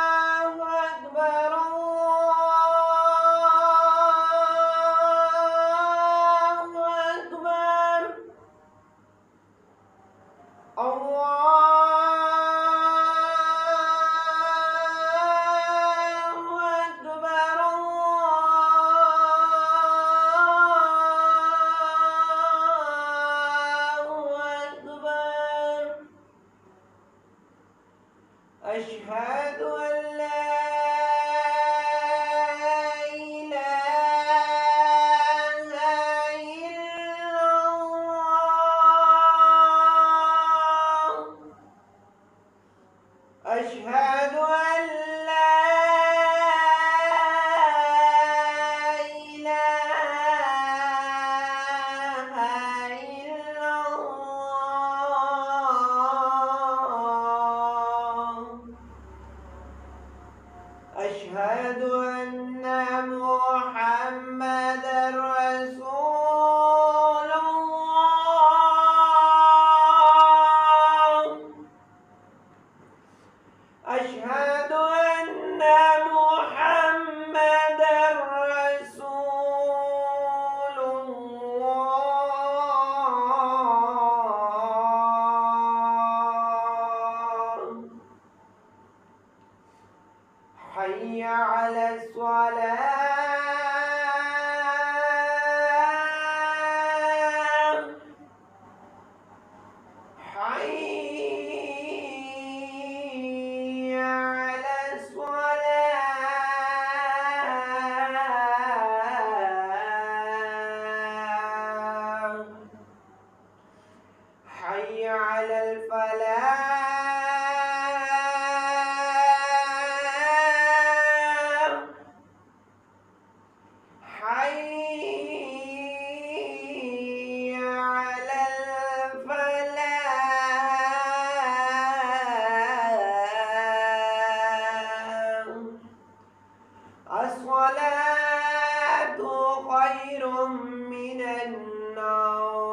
الله أكبر الله أكبر الله أكبر الله أكبر أشهد أن لا إله إلا الله أشهد أن لا إله إلا الله أشهد أن محمدًا رسول الله أشهد أن محمدًا رسول الله حي على الصلاة حي على الصلاة حي على الفلاح حي على الفلاح الصلاة خير من النوم